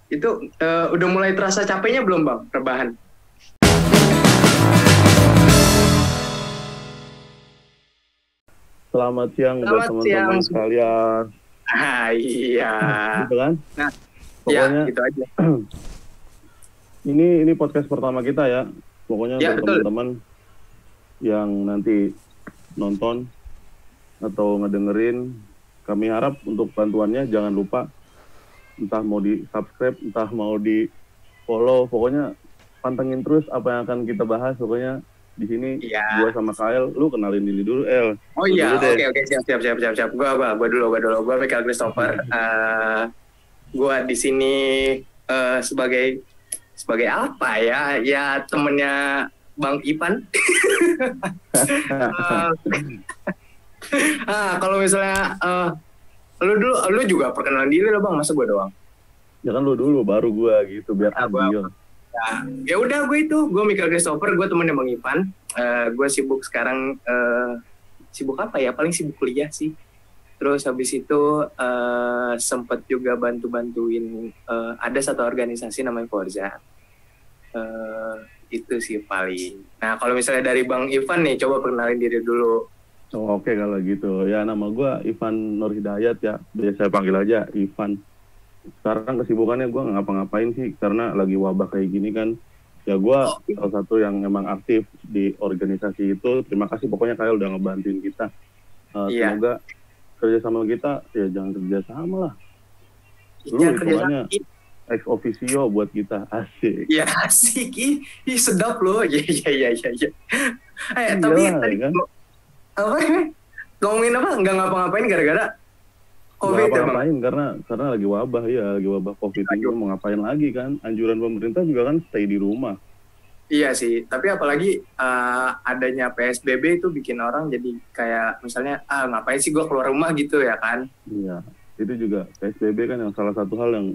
Itu udah mulai terasa capeknya belum Bang, rebahan? Selamat siang buat Selamat siang. teman-teman sekalian. Iya. Gitu kan? Nah, Pokoknya ya gitu aja. ini podcast pertama kita ya. Pokoknya Ya, untuk betul. teman-teman yang nanti nonton atau ngedengerin, kami harap untuk bantuannya jangan lupa entah mau di subscribe, entah mau di follow. Pokoknya pantengin terus apa yang akan kita bahas. Pokoknya di sini Iya. gua sama Kael, lu kenalin diri dulu, El. Oh Lu iya, dulu deh. oke, siap. Gua dulu. Gua Michael Christopher. Gua di sini sebagai apa ya? Ya temennya Bang Ipan. Kalau misalnya lu juga perkenalan diri lo Bang, masa gua doang? Ya kan lu dulu baru gua gitu biar adil. Ya udah gue Michael Christopher, gue temennya Bang Ipan. Gue sibuk sekarang, sibuk apa ya? Paling sibuk kuliah sih. Terus habis itu sempet juga bantuin ada satu organisasi namanya Forza. Itu sih paling. Nah kalau misalnya dari Bang Ivan nih, coba perkenalin diri dulu. Oh, oke kalau gitu. Ya nama gue Ivan Nur Hidayat ya. Biasa saya panggil aja Ivan. Sekarang kesibukannya gue nggak ngapa-ngapain sih karena lagi wabah kayak gini kan. Ya gue salah satu yang emang aktif di organisasi itu. Terima kasih pokoknya kalian udah ngebantuin kita. Iya. Semoga kerjasama kita ya jangan kerjasama lah. Lu Ya, hitungannya ex officio buat kita, asik. Ya asik, ih sedap loh. Iya. Tapi Iyalah, tadi kan? apa? Ngomongin apa? Nggak ngapa-ngapain gara-gara COVID Nggak ya Bang? ngapain karena lagi wabah ya, lagi wabah COVID ini mau ngapain lagi kan? Anjuran pemerintah juga kan stay di rumah. Iya sih, tapi apalagi adanya PSBB itu bikin orang jadi kayak misalnya ngapain sih gue keluar rumah gitu ya kan? Iya, itu juga PSBB kan yang salah satu hal yang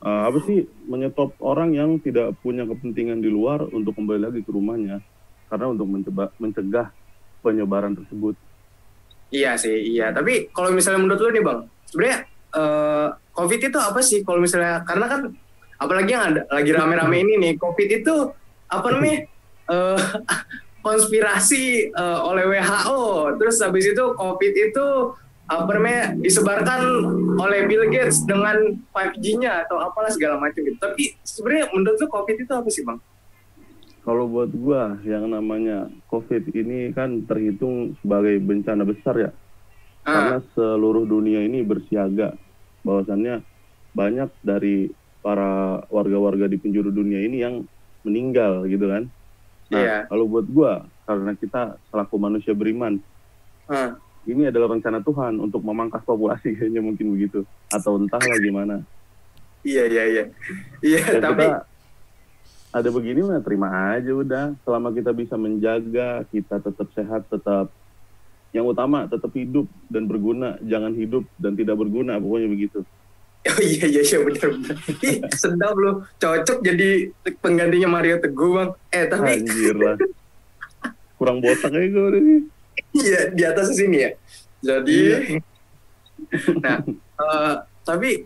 apa sih menyetop orang yang tidak punya kepentingan di luar untuk kembali lagi ke rumahnya karena untuk mencegah penyebaran tersebut. Iya sih, iya. Tapi kalau misalnya menurut lu nih Bang, sebenarnya COVID itu apa sih? Kalau misalnya karena kan apalagi yang ada lagi rame-rame ini nih, COVID itu apa namanya? Konspirasi oleh WHO. Terus habis itu COVID itu apa namanya disebarkan oleh Bill Gates dengan 5G-nya atau apalah segala macam gitu. Tapi sebenarnya menurut lu COVID itu apa sih Bang? Kalau buat gua yang namanya COVID ini kan terhitung sebagai bencana besar ya. Karena seluruh dunia ini bersiaga. Bahwasannya banyak dari para warga-warga di penjuru dunia ini yang meninggal gitu kan. Nah, kalau buat gua karena kita selaku manusia beriman, ini adalah rencana Tuhan untuk memangkas populasi kayaknya mungkin begitu. Atau entahlah gimana. Iya, Dan tapi kita ada begini mah terima aja udah. Selama kita bisa menjaga, kita tetap sehat, tetap yang utama tetap hidup dan berguna. Jangan hidup dan tidak berguna, pokoknya begitu. Oh iya benar. Ih, sedap loh. Cocok jadi penggantinya Mario Teguh Bang. Tapi anjir lah. Kurang botak aja gue udah nih. Iya, di atas sini ya. Jadi nah, tapi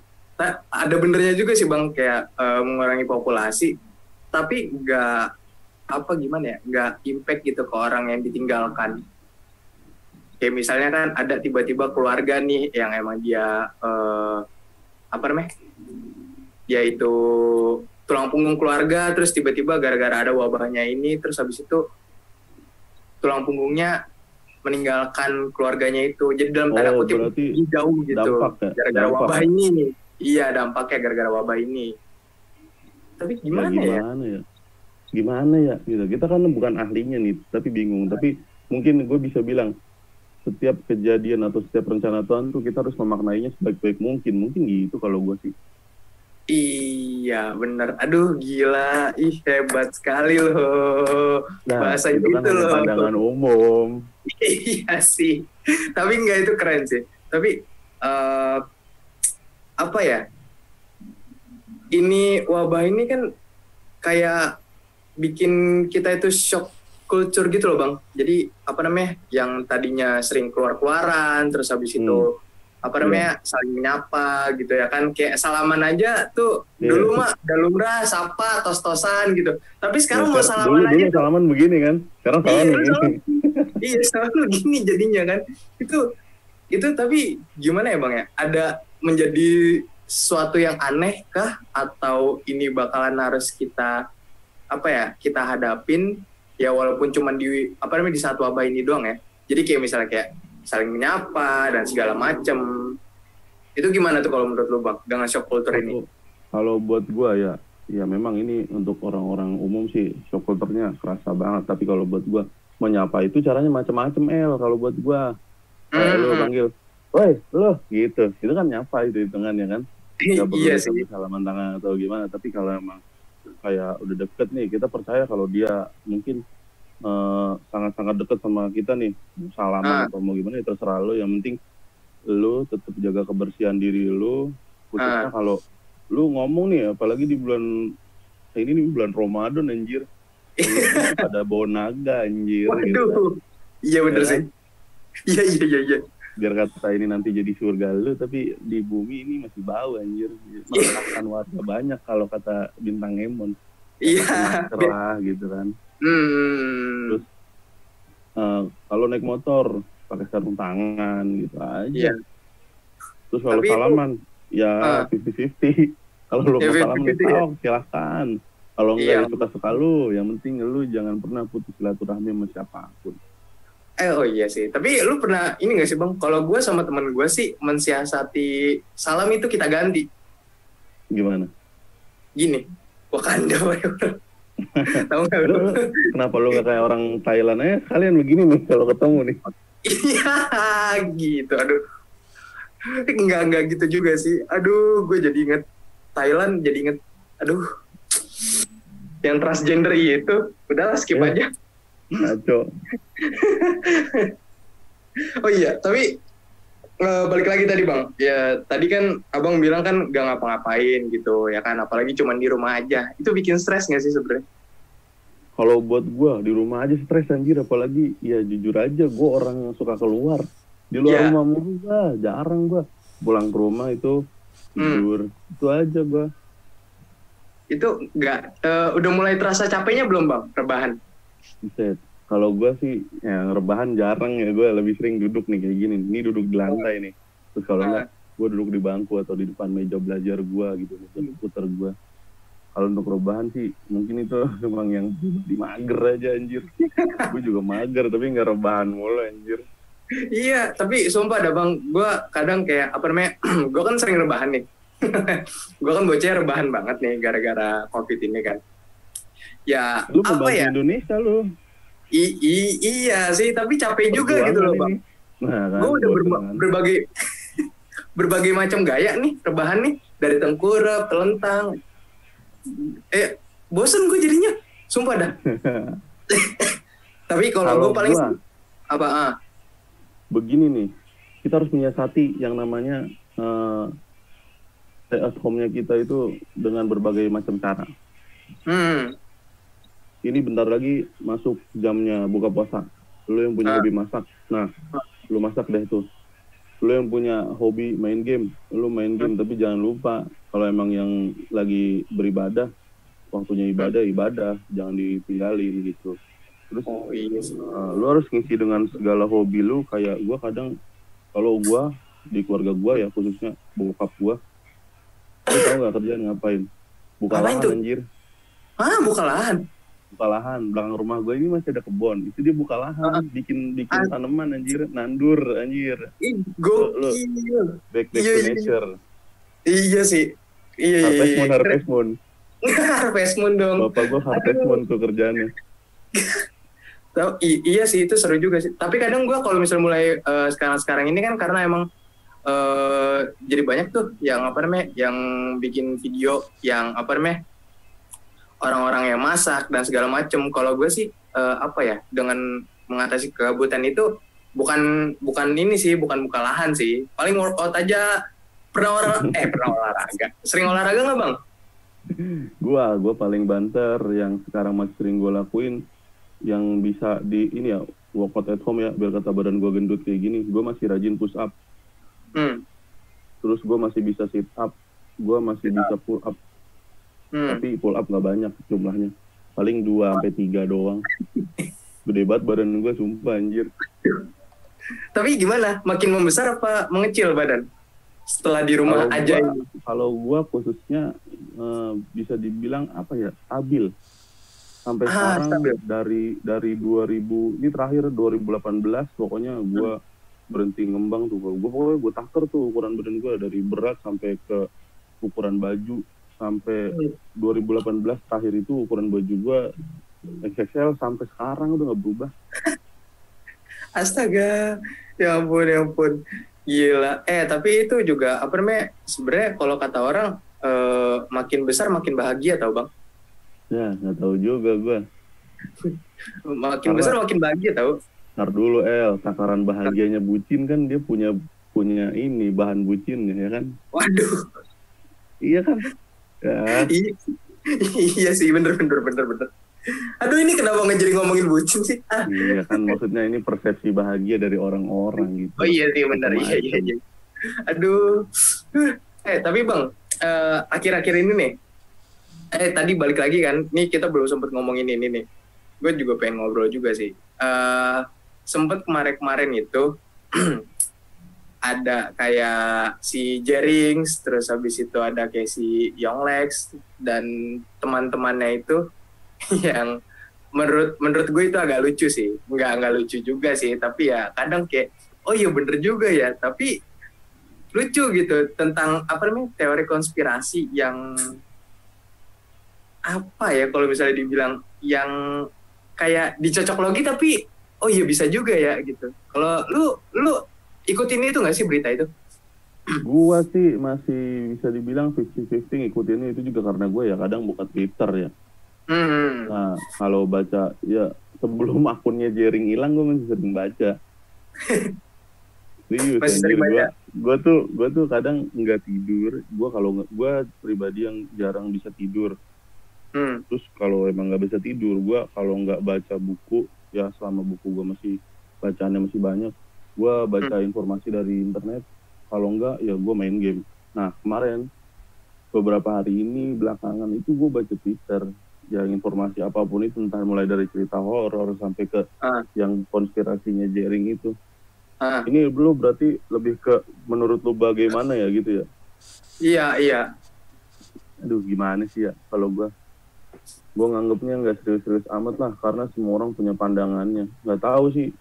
ada benernya juga sih Bang kayak mengurangi populasi. Tapi nggak impact gitu ke orang yang ditinggalkan. Kayak misalnya kan ada tiba-tiba keluarga nih yang emang dia dia itu tulang punggung keluarga, terus tiba-tiba gara-gara ada wabahnya ini, terus habis itu tulang punggungnya meninggalkan keluarnya itu. Jadi dalam tanda kutip jauh gitu. Gara-gara wabah ini. Iya, dampaknya gara-gara wabah ini. Tapi gimana ya? Gimana ya? Gitu. Kita kan bukan ahlinya nih, tapi bingung. Tapi mungkin gue bisa bilang, setiap kejadian atau setiap rencana Tuhan tuh kita harus memaknainya sebaik-baik mungkin. Mungkin gitu kalau gue sih. Iya, bener. Aduh, gila. Ih, hebat sekali loh. Bahasa itu kan loh. Pandangan umum. Iya sih. Tapi enggak, itu keren sih. Tapi, apa ya? Ini wabah ini kan kayak bikin kita itu shock culture gitu loh Bang. Jadi, yang tadinya sering keluar-keluaran, terus habis itu apa namanya saling menyapa gitu ya kan, kayak salaman aja tuh Iya. dulu mah udah lumrah sapa tos-tosan gitu, tapi sekarang mau salaman dulu aja tuh salaman begini kan, sekarang iya salaman lu begini. salaman, iya salaman begini jadinya kan. Itu tapi gimana ya bang ya, ada menjadi sesuatu yang aneh kah, atau ini bakalan harus kita apa ya kita hadapin ya, walaupun cuman di apa namanya di satu wabah ini doang ya. Jadi kayak misalnya kayak saling menyapa dan segala macem. Itu gimana tuh kalau menurut lu bang dengan shock culture ini? Kalau buat gua ya memang ini untuk orang-orang umum sih shock culture-nya kerasa banget. Tapi kalau buat gua menyapa itu caranya macam-macam kalau buat gua. Kayak lu panggil, woi lo gitu, itu kan nyapa itu hitungannya kan. Gak perlu Iya sih. salaman tangan atau gimana. Tapi kalau emang kayak udah deket nih, kita percaya kalau dia mungkin sangat-sangat deket sama kita nih, salaman atau mau gimana ya terserah lo. Yang penting lo tetap jaga kebersihan diri lo, khususnya kalau lo ngomong nih, apalagi di bulan ini nih bulan Ramadan anjir, ada bau naga anjir. Waduh, gitu. Iya bener Ya, sih. Iya. Biar kata ini nanti jadi surga lo, tapi di bumi ini masih bau anjir, meresahkan warga banyak kalau kata Bintang Emon. Iya. Cerah gitu kan. Terus kalau naik motor pakai sarung tangan gitu aja. Iya. Terus kalau Tapi salaman ya 50-50. Kalau lu Ya, mau salaman 50-50 ya? silahkan. Kalau enggak Iya. ya suka-suka lu. Yang penting lu jangan pernah putus silaturahmi sama siapapun. Oh iya sih. Tapi lu pernah ini gak sih bang? Kalau gue sama temen gue sih mensiasati salam itu kita ganti. Gimana? Gini, Wakanda. Tahu nggak Lu, lu? kenapa lu nggak kayak orang Thailand aja? Kalian begini nih kalau ketemu nih. Iya gitu. Aduh. Enggak gitu juga sih. Aduh, gue jadi inget Thailand, jadi inget. Aduh. Yang transgender itu, udahlah skip aja. Ngaco. Oh iya, tapi balik lagi tadi bang. Ya tadi kan abang bilang kan gak ngapa-ngapain gitu ya kan, apalagi cuman di rumah aja. Itu bikin stres gak sih sebenarnya? Kalau buat gua di rumah aja stres anjir, apalagi ya jujur aja gua orang yang suka keluar. Di luar rumah mulu gua, jarang gua. Pulang ke rumah itu tidur. Itu aja gua. Itu nggak udah mulai terasa capeknya belum bang rebahan? Buset. Kalau gue sih yang rebahan jarang ya, gue lebih sering duduk nih kayak gini. Ini duduk di lantai nih. Terus kalau enggak, gue duduk di bangku atau di depan meja belajar gue gitu, puter gue. Kalau untuk rebahan sih mungkin itu memang yang di mager aja anjir. Gue juga mager tapi nggak rebahan mulu anjir. Iya, tapi sumpah dah bang, gue kadang kayak apa namanya, gue kan sering rebahan nih. Gue kan bocah rebahan banget nih gara-gara COVID ini kan. Ya Lu apa ya? Indonesia lu. Iya sih, tapi capek juga gitu loh bang. Nah, kan, gue udah berbagai macam gaya nih rebahan nih, dari tengkurap, telentang. Bosen gue jadinya, sumpah dah. Tapi kalau gue paling apa? Begini nih, kita harus menyiasati yang namanya stay at home-nya kita itu dengan berbagai macam cara. Ini bentar lagi masuk jamnya buka puasa. Lu yang punya hobi masak, nah lu masak deh tuh. Lu yang punya hobi main game, lu main game. Tapi jangan lupa kalau emang yang lagi beribadah, waktunya ibadah, jangan ditinggalin gitu. Terus lu harus ngisi dengan segala hobi lu. Kayak gue kadang, kalau gue di keluarga gue ya, khususnya bokap gue, lu tau gak kerjaan ngapain? Buka lahan anjir. Buka lahan? Buka lahan, belakang rumah gue ini masih ada kebon. Itu dia buka lahan, bikin tanaman anjir, nandur anjir. Gokil. Back to nature. Iya sih. Iya. Harvest Moon. Harvest Moon dong. Bapak gue Harvest Moon tuh kerjaannya. Iya sih, itu seru juga sih. Tapi kadang gue kalau misalnya mulai sekarang ini kan karena emang jadi banyak tuh yang apa namanya, yang bikin video yang apa namanya, orang-orang yang masak dan segala macem. Kalau gue sih apa ya, dengan mengatasi kegabutan itu bukan ini sih, bukan buka lahan sih, paling workout aja. Pernah olahraga? Sering olahraga nggak bang? Gue paling banter yang sekarang masih sering gue lakuin, yang bisa di ini ya, workout at home ya, biar kata badan gue gendut kayak gini. Gue masih rajin push up. terus gue masih bisa sit up, gue masih bisa pull up. Tapi pull up nggak banyak jumlahnya, paling 2-3 doang. Gede banget badan gue, sumpah anjir. Tapi gimana, makin membesar apa mengecil badan setelah di rumah aja ini? Kalau gue khususnya bisa dibilang apa ya, stabil sampai sekarang. Stabil. dari 2000 ini terakhir 2018 pokoknya gue berhenti ngembang tuh. Gue taker tuh ukuran badan gue dari berat sampai ke ukuran baju. Sampai 2018 terakhir itu ukuran baju gue XXL, sampai sekarang udah gak berubah. Astaga, ya ampun. Gila. Tapi itu juga apa namanya, sebenarnya kalau kata orang makin besar makin bahagia tau bang? Ya gak tahu juga gue. Makin besar makin bahagia tau? Ntar dulu takaran bahagianya bucin kan, dia punya ini bahan bucinnya ya kan? Waduh. Iya kan? Ya. Iya sih, bener. Aduh, ini kenapa nggak jadi ngomongin bucin sih? Iya kan, maksudnya ini persepsi bahagia dari orang-orang gitu. Oh iya sih, bener. Iya. Aduh. Tapi bang, akhir-akhir ini nih, tadi balik lagi kan, nih kita belum sempet ngomongin ini nih. Gue juga pengen ngobrol juga sih. Sempet kemarin itu ada kayak si Jerings, terus habis itu ada kayak si Yonglex dan teman-temannya itu yang menurut gue itu agak lucu sih. Nggak lucu juga sih, tapi ya kadang kayak oh iya bener juga ya, tapi lucu gitu tentang apa namanya, teori konspirasi yang apa ya, kalau misalnya dibilang yang kayak dicocok logi, tapi oh iya bisa juga ya gitu. Kalau lu ikutin itu nggak sih berita itu? Gua sih masih bisa dibilang 50-50 ngikutinnya, itu juga karena gue ya kadang buka Twitter ya. Nah kalau baca ya sebelum akunnya Jering hilang gue masih sering baca. Serius, masih sering baca. Gue tuh kadang nggak tidur. Gue pribadi yang jarang bisa tidur. Terus kalau emang nggak bisa tidur, gue kalau nggak baca buku ya, selama buku gue masih bacaannya masih banyak, gue baca informasi dari internet. Kalau enggak ya gue main game. Nah kemarin beberapa hari ini belakangan itu gue baca Twitter yang informasi apapun itu, entah mulai dari cerita horor sampai ke yang konspirasinya Jering itu. Ini lu berarti lebih ke menurut lu bagaimana ya gitu ya? Iya. Aduh gimana sih ya, kalau gue nganggapnya nggak serius-serius amat lah, karena semua orang punya pandangannya. Nggak tahu sih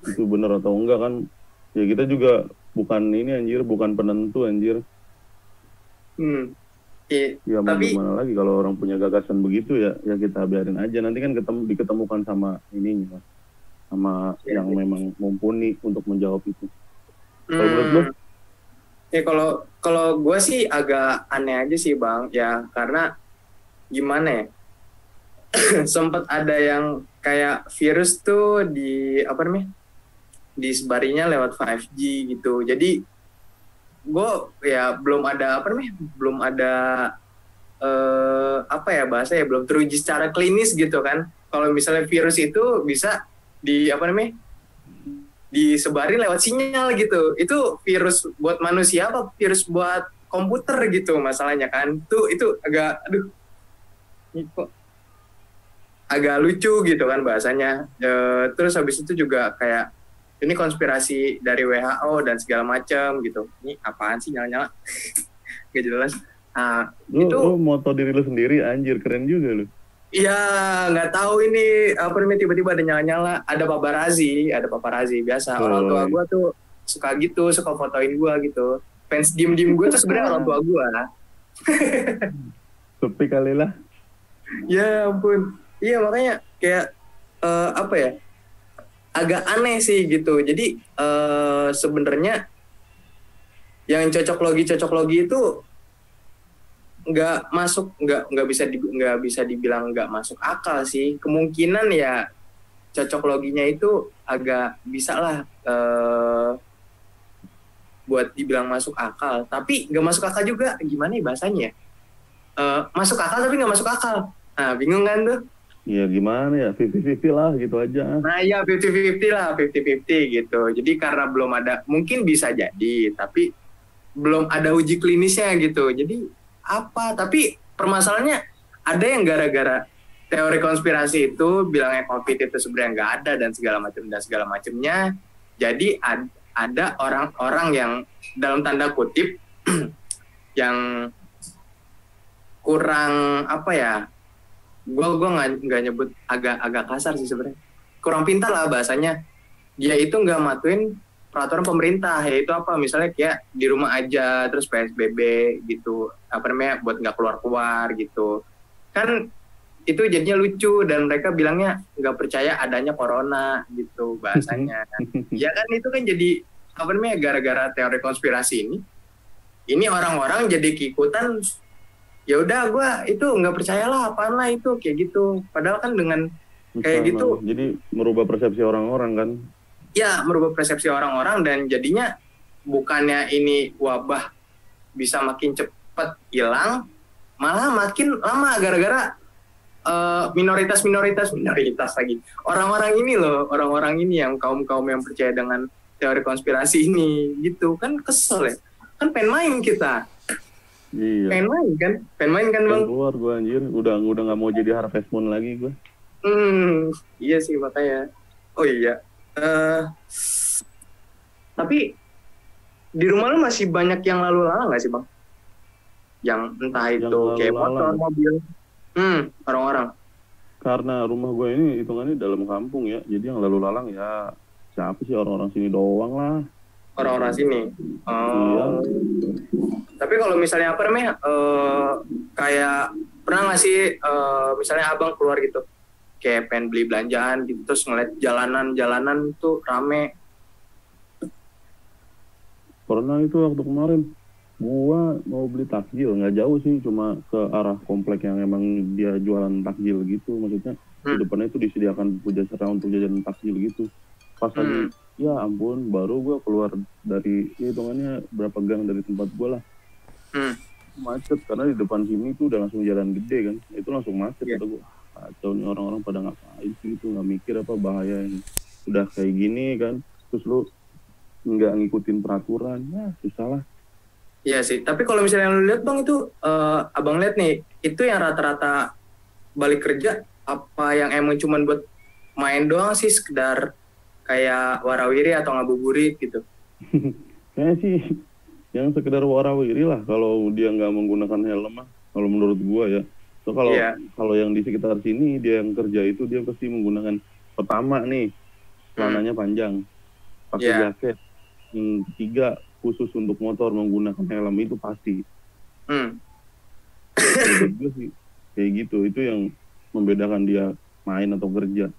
itu bener atau enggak kan, ya kita juga bukan ini anjir, bukan penentu anjir. Ya mau gimana lagi, kalau orang punya gagasan begitu ya kita biarin aja, nanti kan diketemukan sama ininya, sama yang memang mumpuni untuk menjawab itu. Kalau menurut lu? Ya kalau gue sih agak aneh aja sih bang, ya karena gimana ya, sempat ada yang kayak virus tuh disebarinya lewat 5G gitu. Jadi gue ya belum ada bahasa ya, belum teruji secara klinis gitu kan. Kalau misalnya virus itu bisa disebarin lewat sinyal gitu. Itu virus buat manusia apa virus buat komputer gitu masalahnya kan. Itu agak agak lucu gitu kan bahasanya. Terus habis itu juga kayak ini konspirasi dari WHO dan segala macam gitu. Ini apaan sih nyala-nyala? Gak jelas. Nah, lu moto diri lu sendiri anjir, keren juga lu. Iya, nggak tahu ini tiba-tiba ada nyala-nyala, ada paparazi biasa. Orang tua gue tuh suka fotoin gue gitu. Fans diem gue tuh sebenarnya orang tua gue. Sepi kali lah. Ya ampun. Iya makanya kayak agak aneh sih gitu. Jadi sebenarnya yang cocok logi itu nggak bisa dibilang nggak masuk akal sih. Kemungkinan ya cocok loginya itu agak bisa lah buat dibilang masuk akal, tapi nggak masuk akal juga. Gimana ya bahasanya? Masuk akal tapi nggak masuk akal. Nah bingung kan tuh? Iya gimana ya, 50-50 lah gitu aja. Nah ya 50-50 lah, 50-50 gitu. Jadi karena belum ada, mungkin bisa jadi, tapi belum ada uji klinisnya gitu. Jadi apa? Tapi permasalahannya ada yang gara-gara teori konspirasi itu bilangnya COVID itu sebenarnya nggak ada dan segala macamnya. Jadi ada orang-orang yang dalam tanda kutip yang kurang apa ya? Gua nggak nyebut agak kasar sih sebenarnya. Kurang pintar lah bahasanya. Dia itu nggak matuin peraturan pemerintah, yaitu apa, misalnya kayak di rumah aja terus PSBB gitu, apa namanya, buat nggak keluar gitu kan. Itu jadinya lucu dan mereka bilangnya nggak percaya adanya corona gitu bahasanya. Ya kan, itu kan jadi apa namanya, gara-gara teori konspirasi ini orang-orang jadi keikutan. Ya udah, gue itu nggak percaya lah, apaan lah itu kayak gitu, padahal kan dengan kayak gitu jadi merubah persepsi orang-orang kan. Ya, merubah persepsi orang-orang dan jadinya bukannya ini wabah bisa makin cepat hilang, malah makin lama gara-gara minoritas lagi. Orang-orang ini yang kaum yang percaya dengan teori konspirasi ini gitu kan, kesel ya. Kan pengen main kita. Iya. Pengen main kan Bang. Keluar gue anjir, udah nggak mau jadi Harvest Moon lagi gue. Iya sih makanya. Oh iya. Tapi di rumah lu masih banyak yang lalu lalang nggak sih Bang? Yang entah itu kayak motor, mobil, orang-orang. Karena rumah gue ini hitungannya dalam kampung ya, jadi yang lalu lalang ya siapa sih, orang-orang sini doang lah. Orang-orang sini. Iya. Tapi kalau misalnya apa namanya, kayak pernah nggak sih misalnya abang keluar gitu, kayak pengen beli belanjaan gitu, terus ngeliat jalanan tuh rame? Pernah itu waktu kemarin, gua mau beli takjil, nggak jauh sih, cuma ke arah komplek yang emang dia jualan takjil gitu, maksudnya di depannya itu disediakan pujasera untuk jajan takjil gitu. Pas lagi, ya ampun, baru gua keluar dari, ya hitungannya berapa gang dari tempat gua lah, macet, karena di depan sini tuh udah langsung jalan gede kan, itu langsung macet. Kata gua, kacau nih orang-orang pada ngapain sih gitu, nggak mikir apa bahaya ini. Udah kayak gini kan, terus lu nggak ngikutin peraturan, ya susah lah. Iya sih, tapi kalau misalnya lu lihat Bang itu, abang lihat nih, itu yang rata-rata balik kerja, apa yang emang cuman buat main doang sih, sekedar kayak warawiri atau ngabuburit gitu? Kayaknya sih yang sekedar warawiri lah, kalau dia nggak menggunakan helm mah, kalau menurut gua ya. So kalau yang di sekitar sini dia yang kerja itu, dia pasti menggunakan, pertama nih celananya panjang, pakai jaket. Yang ketiga khusus untuk motor menggunakan helm, itu pasti. Gue sih kayak gitu, itu yang membedakan dia main atau kerja.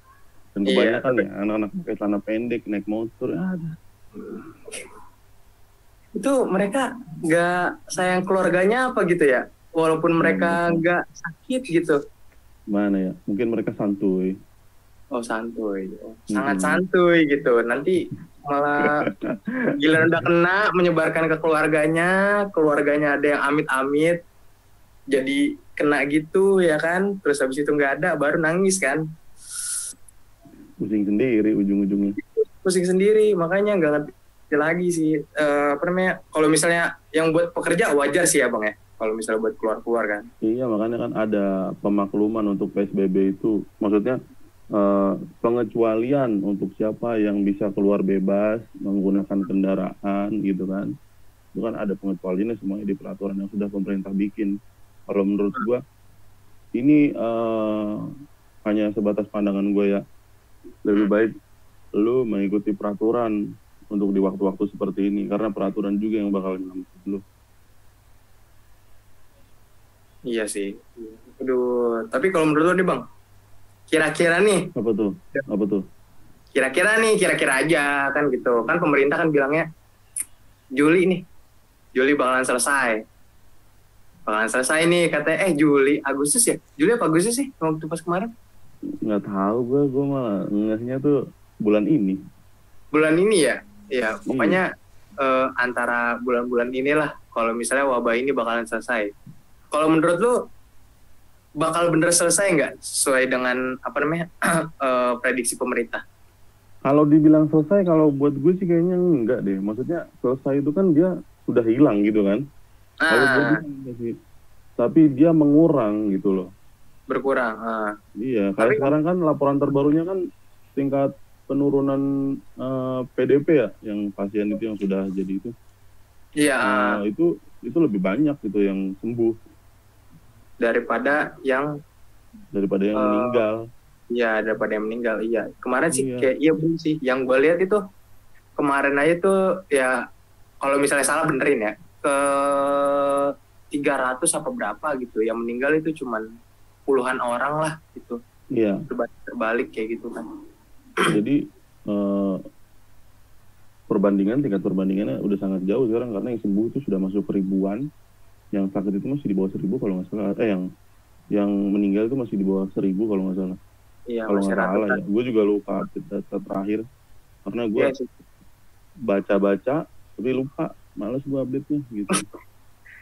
Dan kebanyakan ya anak-anak pakai celana pendek naik motor, ada. Itu mereka nggak sayang keluarganya apa gitu ya, walaupun mereka nggak sakit gitu. Mana ya, mungkin mereka santuy. Oh santuy, sangat santuy gitu. Nanti malah gila udah kena, menyebarkan ke keluarganya ada yang amit-amit jadi kena gitu ya kan, terus habis itu nggak ada, baru nangis kan, pusing sendiri ujung-ujungnya. Pusing sendiri, makanya nggak ngerti lagi sih. Apa namanya, kalau misalnya yang buat pekerja wajar sih ya Bang ya, kalau misalnya buat keluar kan. Iya, makanya kan ada pemakluman untuk PSBB itu, maksudnya pengecualian untuk siapa yang bisa keluar bebas menggunakan kendaraan gitu kan. Itu kan ada pengecualiannya semuanya di peraturan yang sudah pemerintah bikin. Kalau menurut gua ini hanya sebatas pandangan gua ya, lebih baik lu mengikuti peraturan untuk di waktu-waktu seperti ini, karena peraturan juga yang bakal nyelamatin lu. Iya sih. Aduh, tapi kalau menurut lu nih Bang, kira-kira nih, apa tuh? Kira-kira aja kan gitu. Kan pemerintah kan bilangnya Juli bakalan selesai. Nih katanya, Juli apa Agustus sih waktu pas kemarin? Nggak tahu gue malah ngehnya tuh bulan ini. Bulan ini ya? Ya, pokoknya antara bulan-bulan inilah kalau misalnya wabah ini bakalan selesai. Kalau menurut lu bakal bener selesai nggak sesuai dengan apa namanya prediksi pemerintah? Kalau dibilang selesai, kalau buat gue sih kayaknya enggak deh. Maksudnya selesai itu kan dia sudah hilang gitu kan. Kalau gue bilang sih, tapi dia mengurang gitu loh. Berkurang. Iya, kayak sekarang kan laporan terbarunya kan tingkat penurunan PDP ya, yang pasien itu yang sudah jadi itu. Iya. Itu lebih banyak gitu yang sembuh daripada yang meninggal. Iya, daripada yang meninggal. Iya. Kemarin sih kayak belum sih. Yang gue lihat itu kemarin aja tuh ya, kalau misalnya salah benerin ya, ke 300 apa berapa gitu. Yang meninggal itu cuman puluhan orang lah gitu. Iya. Terbalik kayak gitu kan. Jadi tingkat perbandingannya udah sangat jauh sekarang, karena yang sembuh itu sudah masuk ke ribuan, yang sakit itu masih di bawah 1.000 kalau nggak salah. Yang meninggal itu masih di bawah 1.000 kalau nggak salah. Iya, kalau nggak salah ya. Gue juga lupa update data terakhir karena gue baca tapi lupa, malas gue update-nya gitu.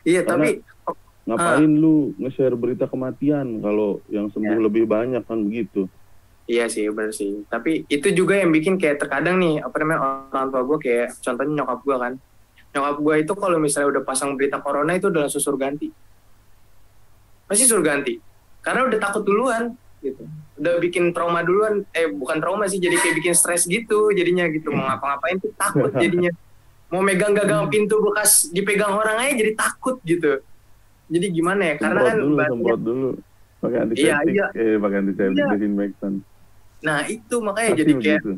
Iya, karena tapi ngapain lu nge-share berita kematian kalau yang sembuh lebih banyak kan begitu. Iya sih, benar sih. Tapi itu juga yang bikin kayak terkadang nih, orang tua gue, kayak contohnya nyokap gue kan. Nyokap gue itu kalau misalnya udah pasang berita corona itu udah langsung suruh ganti. Pasti suruh ganti. Karena udah takut duluan gitu. Udah bikin trauma duluan. Bukan trauma sih, jadi kayak bikin stres gitu jadinya gitu. Mau ngapa-ngapain tuh takut jadinya. Mau megang gagang pintu bekas dipegang orang aja jadi takut gitu. Jadi gimana ya? Karena kan semprot dulu. Pakai antiseptik, pakai antiseptik disinfektan. Nah itu makanya jadi kayak gitu.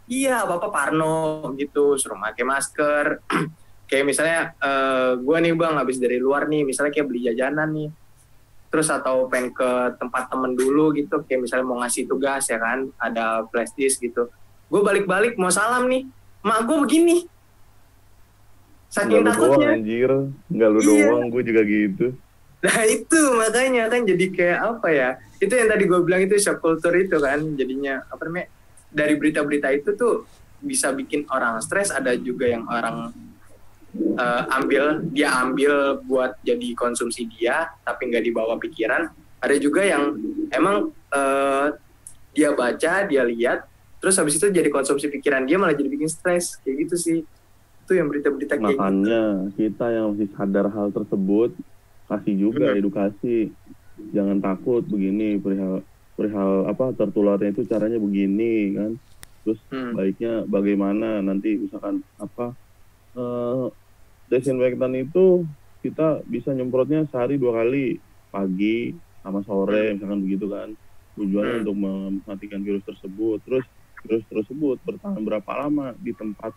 Iya, Bapak Parno gitu, suruh pakai masker. Kayak misalnya gue nih Bang, habis dari luar nih, misalnya kayak beli jajanan nih, terus atau pengen ke tempat temen dulu gitu, kayak misalnya mau ngasih tugas ya kan, ada flash disk gitu. Gue balik-balik mau salam nih, mak gue begini. Saking takutnya. Nggak lu doang, gue juga gitu. Nah itu makanya kan jadi kayak apa ya, itu yang tadi gue bilang itu shock culture itu kan, jadinya dari berita-berita itu tuh bisa bikin orang stres. Ada juga yang orang ambil buat jadi konsumsi dia tapi nggak dibawa pikiran. Ada juga yang emang dia baca, dia lihat, terus habis itu jadi konsumsi pikiran dia, malah jadi bikin stres kayak gitu sih. Itu yang berita-berita kayak gitu. Makanya kita yang masih sadar hal tersebut, kasih juga edukasi, jangan takut begini, perihal tertularnya itu caranya begini kan, terus baiknya bagaimana, nanti misalkan desinfektan itu kita bisa nyemprotnya sehari 2 kali, pagi sama sore misalkan begitu kan, tujuannya untuk mematikan virus tersebut. Terus virus tersebut bertahan berapa lama di tempat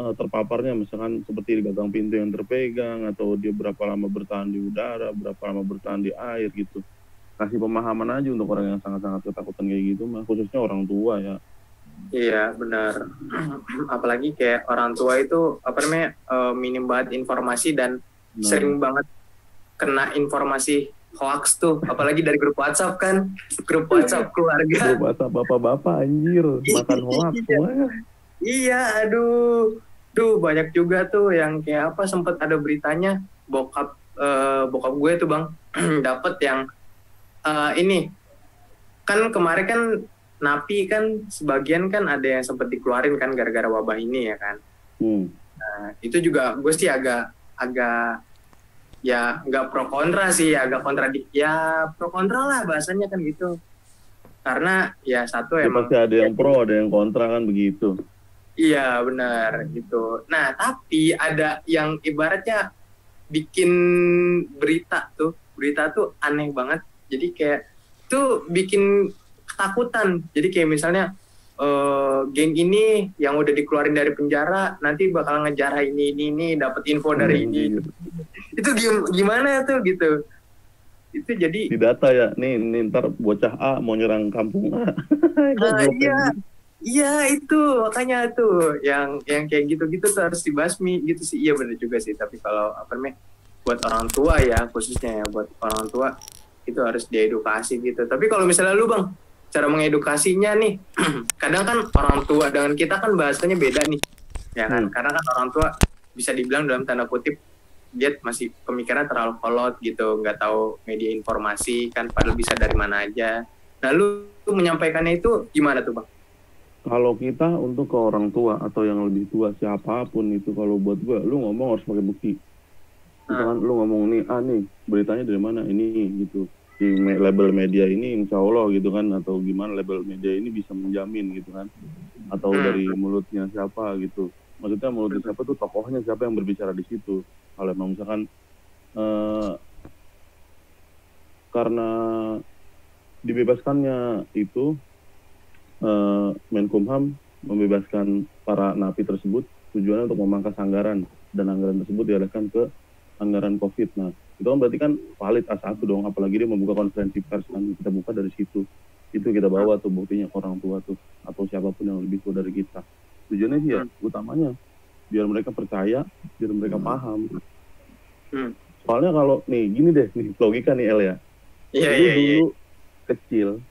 terpaparnya, misalkan seperti di gagang pintu yang terpegang, atau dia berapa lama bertahan di udara, berapa lama bertahan di air gitu. Kasih pemahaman aja untuk orang yang sangat-sangat ketakutan kayak gitu, khususnya orang tua ya. Iya benar. Apalagi kayak orang tua itu minim banget informasi dan sering banget kena informasi hoax tuh, apalagi dari grup WhatsApp kan, grup WhatsApp keluarga. Grup WhatsApp bapak-bapak anjir, makan hoax semuanya. Iya, aduh banyak juga tuh yang kayak sempet ada beritanya bokap gue tuh Bang dapet yang ini kan kemarin kan napi kan sebagian kan ada yang sempet dikeluarin kan gara-gara wabah ini ya kan. Nah, itu juga gue sih agak ya nggak pro kontra sih, agak pro kontra lah bahasanya kan gitu. Karena ya satu emang pasti ada yang pro, ada yang kontra kan begitu. Iya benar gitu. Nah tapi ada yang ibaratnya bikin berita tuh aneh banget. Jadi kayak tuh bikin ketakutan. Jadi kayak misalnya geng ini yang udah dikeluarin dari penjara nanti bakal ngejar ini dapat info dari ini. Itu gimana tuh gitu. Itu jadi di data ya. Nih ntar bocah A mau nyerang kampung A. Iya itu makanya tuh yang kayak gitu-gitu tuh harus dibasmi gitu sih. Iya benar juga sih, tapi kalau buat orang tua ya, khususnya ya buat orang tua itu harus diedukasi gitu. Tapi kalau misalnya lu Bang, cara mengedukasinya nih kadang kan orang tua dengan kita kan bahasanya beda nih ya kan. Karena kan orang tua bisa dibilang dalam tanda kutip dia masih pemikiran terlalu kolot gitu, nggak tahu media informasi kan, padahal bisa dari mana aja. Nah lu menyampaikannya itu gimana tuh Bang? kalau kita untuk ke orang tua atau yang lebih tua siapapun itu, kalau buat gue lu ngomong harus pakai bukti. Misalkan lu ngomong nih, nih beritanya dari mana ini gitu, di label media ini insya Allah gitu kan, atau gimana label media ini bisa menjamin gitu kan, atau dari mulutnya siapa gitu, maksudnya mulutnya siapa tuh, tokohnya siapa yang berbicara di situ. Kalau emang misalkan karena dibebaskannya itu Menkumham membebaskan para napi tersebut tujuannya untuk memangkas anggaran, dan anggaran tersebut dialihkan ke anggaran COVID. Nah, itu kan berarti kan valid A1 dong, apalagi dia membuka konferensi pers, kan kita buka dari situ. Itu kita bawa tuh buktinya ke orang tua tuh, atau siapapun yang lebih tua dari kita. Tujuannya sih ya, utamanya biar mereka percaya, biar mereka paham. Soalnya kalau nih, gini deh, nih logika nih El ya. Dulu kecil,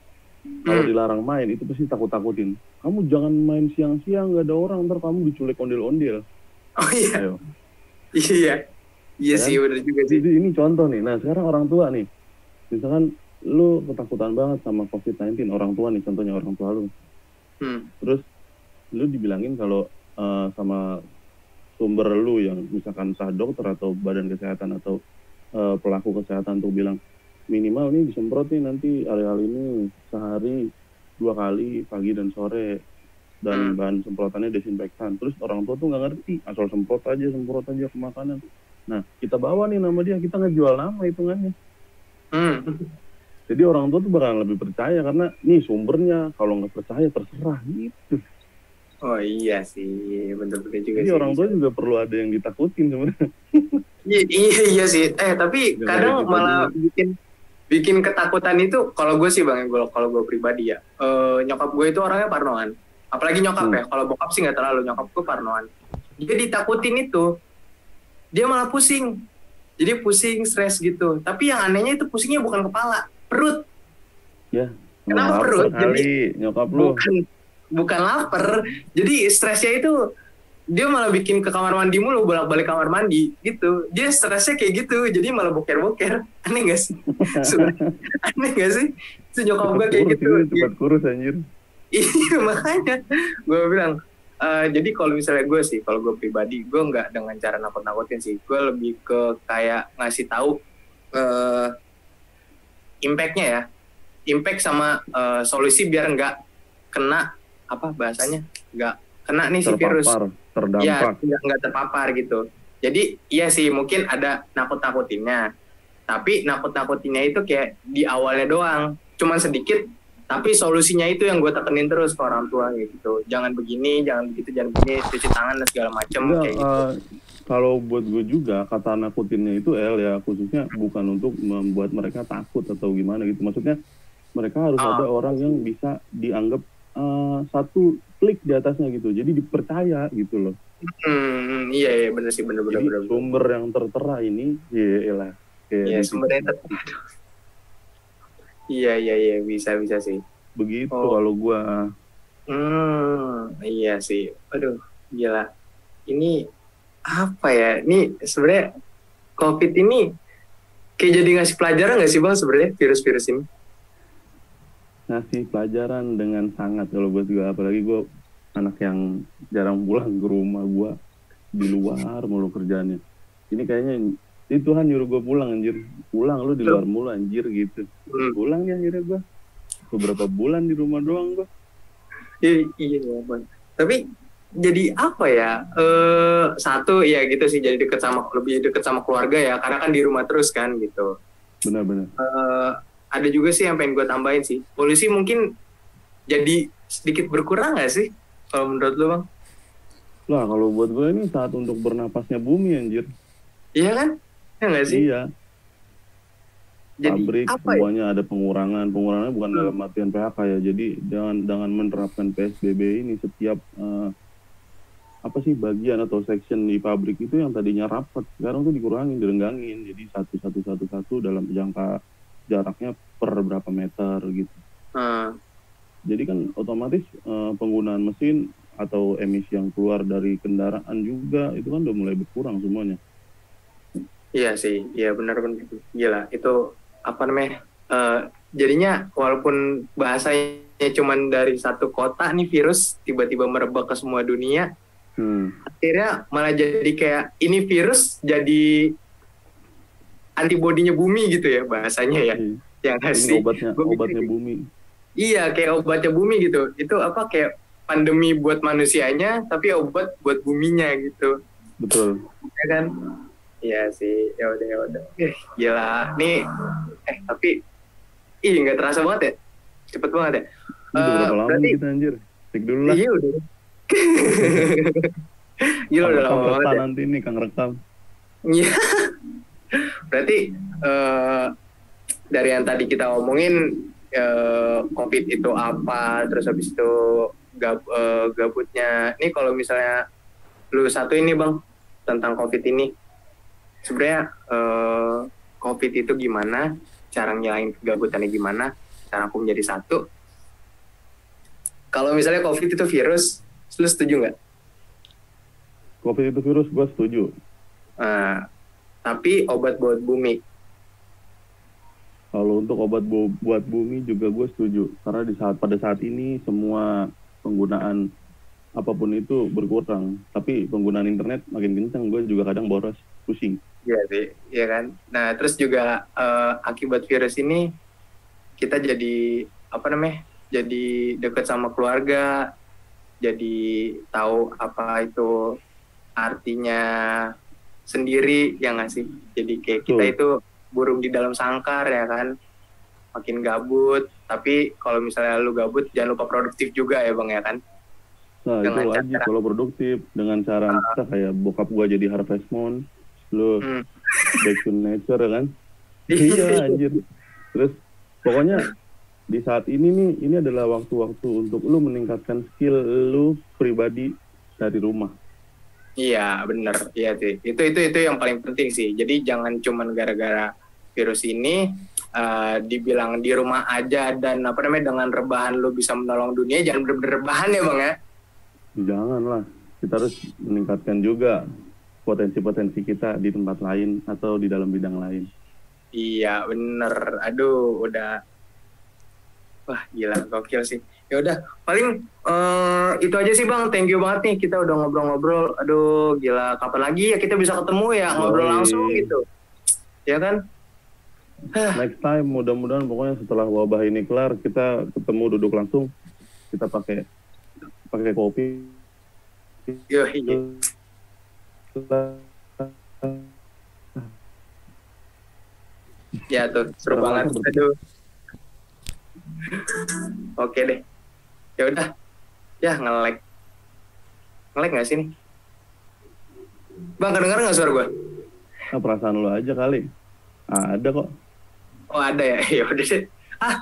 kalau dilarang main itu pasti takut-takutin. Kamu jangan main siang-siang, nggak ada orang, ntar kamu diculik ondel-ondel. Oh iya. Ayo. Iya sih, benar juga sih. Ini contoh nih. Nah sekarang orang tua nih, misalkan lu ketakutan banget sama COVID-19, orang tua nih, contohnya orang tua lu. Terus lu dibilangin kalau sama sumber lu yang misalkan entah dokter atau badan kesehatan atau pelaku kesehatan tuh bilang, minimal nih disemprot nih nanti areal ini sehari 2 kali, pagi dan sore, dan bahan semprotannya desinfektan. Terus orang tua tuh nggak ngerti, asal semprot aja ke makanan. Nah kita bawa nih nama dia, kita ngejual nama hitungannya. Jadi orang tua tuh bakalan lebih percaya karena nih sumbernya, kalau nggak percaya terserah gitu. Oh iya sih, bener-bener juga. Jadi sih, orang tua juga perlu ada yang ditakutin sebenarnya. Iya sih. Tapi kadang malah bikin ketakutan itu, kalau gue sih bang, kalau gue pribadi ya, nyokap gue itu orangnya parnoan. Apalagi nyokap ya, kalau bokap sih nggak terlalu, nyokap gue parnoan. Dia ditakutin itu, dia malah pusing. Jadi pusing, stres gitu. Tapi yang anehnya itu pusingnya bukan kepala, perut. Ya. Kenapa perut? Jadi nyokap lu. Bukan lapar. Jadi stresnya itu dia malah bikin ke kamar mandi mulu, bolak-balik kamar mandi gitu. Dia stresnya kayak gitu, jadi malah boker-boker. Aneh gak sih? Aneh gak sih? Itu nyokap gue kayak gitu. Cepat kurus anjir. Iya makanya gue bilang, jadi kalau misalnya gue sih, kalau gue pribadi, gue nggak dengan cara nakut-nakutin sih. Gue lebih ke kayak ngasih tahu impact-nya ya. Impact sama solusi biar nggak kena, apa bahasanya, nggak kena nih si virus. Terdampak. Ya, nggak terpapar gitu. Jadi iya sih mungkin ada nakut-nakutinnya, tapi nakut-nakutinnya itu kayak di awalnya doang, cuman sedikit, tapi solusinya itu yang gue tekenin terus ke orang tua gitu. Jangan begini, jangan begitu, jangan begini, cuci tangan dan segala macam kayak gitu. Kalau buat gue juga kata nakutinnya itu ya khususnya bukan untuk membuat mereka takut atau gimana gitu. Maksudnya mereka harus ada orang yang bisa dianggap satu klik di atasnya gitu, jadi dipercaya gitu loh. Iya benar sih, benar. Sumber yang tertera ini, sumber yang tertera. Iya bisa sih. Begitu kalau gua. Iya sih. Aduh, gila. Ini apa ya? Ini sebenarnya COVID ini kayak jadi ngasih pelajaran nggak sih bang sebenarnya virus-virus ini? Ngasih pelajaran dengan sangat kalau buat gue, apalagi gue anak yang jarang pulang ke rumah, gue di luar mulu kerjaannya. Ini kayaknya ini Tuhan nyuruh gue pulang anjir, pulang lu di luar mulu anjir gitu. Pulang ya akhirnya gue beberapa bulan di rumah doang gue. Iya bang. Tapi jadi apa ya? Satu ya gitu sih, jadi lebih deket sama keluarga ya, karena kan di rumah terus kan gitu. Benar. Ada juga sih yang pengen gue tambahin sih, polusi mungkin jadi sedikit berkurang nggak sih kalau menurut lo bang? Lah kalau buat gue ini saat untuk bernapasnya bumi anjir. Iya kan? Ya nggak sih? Iya. Jadi, pabrik semuanya ada pengurangannya bukan dalam artian PHK ya. Jadi jangan menerapkan PSBB ini setiap bagian atau section di pabrik itu yang tadinya rapat sekarang tuh dikurangin, direnggangin, jadi satu dalam jangka jaraknya per berapa meter gitu. Jadi kan otomatis penggunaan mesin atau emisi yang keluar dari kendaraan juga itu kan udah mulai berkurang semuanya. Iya sih, iya benar. Gila, itu apa namanya? jadinya walaupun bahasanya cuman dari satu kota nih virus tiba-tiba merebak ke semua dunia, akhirnya malah jadi kayak ini virus jadi antibodinya bumi gitu ya bahasanya ya. Yang ini obatnya bumi. Iya, kayak obatnya bumi gitu. Itu apa kayak pandemi buat manusianya tapi obat buat buminya gitu. Betul. Ya kan? Iya sih. Ya udah. Gila. Nih tapi nggak terasa banget ya. Cepet banget ya. Ini udah berapa lama nih kita anjir? Cek dulu lah. Iya udah. Gila udah lama banget ya. Nanti nih Kang rekam. Iya. Berarti dari yang tadi kita omongin COVID itu apa, terus habis itu gabutnya. Ini kalau misalnya lu satu ini Bang tentang COVID ini, sebenarnya COVID itu gimana, cara ngilangin kegabutannya gimana, cara aku menjadi satu. Kalau misalnya COVID itu virus, lu setuju nggak? COVID itu virus, gue setuju. Tapi obat buat bumi. Kalau untuk obat buat bumi juga gue setuju. Karena pada saat ini semua penggunaan apapun itu berkurang. Tapi penggunaan internet makin kencang, gue juga kadang boros, pusing. Iya sih, iya kan. Nah terus juga akibat virus ini kita jadi jadi dekat sama keluarga, jadi tahu apa itu artinya sendiri, ya nggak sih? Jadi kayak kita itu burung di dalam sangkar ya kan, makin gabut. Tapi kalau misalnya lu gabut jangan lupa produktif juga ya Bang ya kan. Nah dengan itu wajib kalau produktif dengan cara kayak bokap gua jadi Harvest Moon, lu back to nature ya kan. Iya anjir. Terus pokoknya di saat ini nih, ini adalah waktu-waktu untuk lu meningkatkan skill lu pribadi dari rumah. Iya bener, iya sih. Itu yang paling penting sih. Jadi jangan cuman gara-gara virus ini dibilang di rumah aja dan dengan rebahan lu bisa menolong dunia, jangan bener-bener rebahan ya Bang ya. Janganlah, kita harus meningkatkan juga potensi-potensi kita di tempat lain atau di dalam bidang lain. Iya bener, aduh udah, wah gila, gokil sih. Ya udah, paling itu aja sih Bang. Thank you banget nih, kita udah ngobrol-ngobrol. Aduh gila, kapan lagi ya kita bisa ketemu ya ngobrol langsung gitu, ya kan? Next time mudah-mudahan pokoknya setelah wabah ini kelar kita ketemu duduk langsung, kita pakai kopi. Iya. Ya tuh seru banget. Aduh. Oke deh. Ya udah. Ya nge-lag nggak sih nih? Bang kedengeran nggak suara gue? Perasaan lu aja kali. Ada kok. Oh ada ya. Ya udah deh.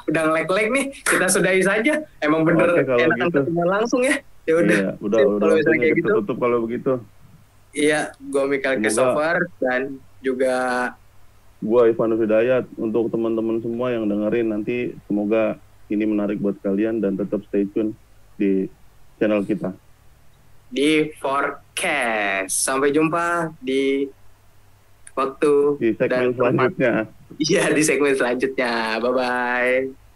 Udah nge-lag nih. Kita sudahi saja. Emang bener enakan gitu. Ketemu langsung ya. Ya udah. Iya, udah kalau misalnya kayak gitu. Tutup kalau begitu. Iya, gue Michael Christopher dan juga gue Ivan Hidayat. Untuk teman-teman semua yang dengerin nanti semoga ini menarik buat kalian dan tetap stay tune di channel kita. Di Forecast. Sampai jumpa di waktu di segmen selanjutnya. Iya, di segmen selanjutnya. Bye-bye.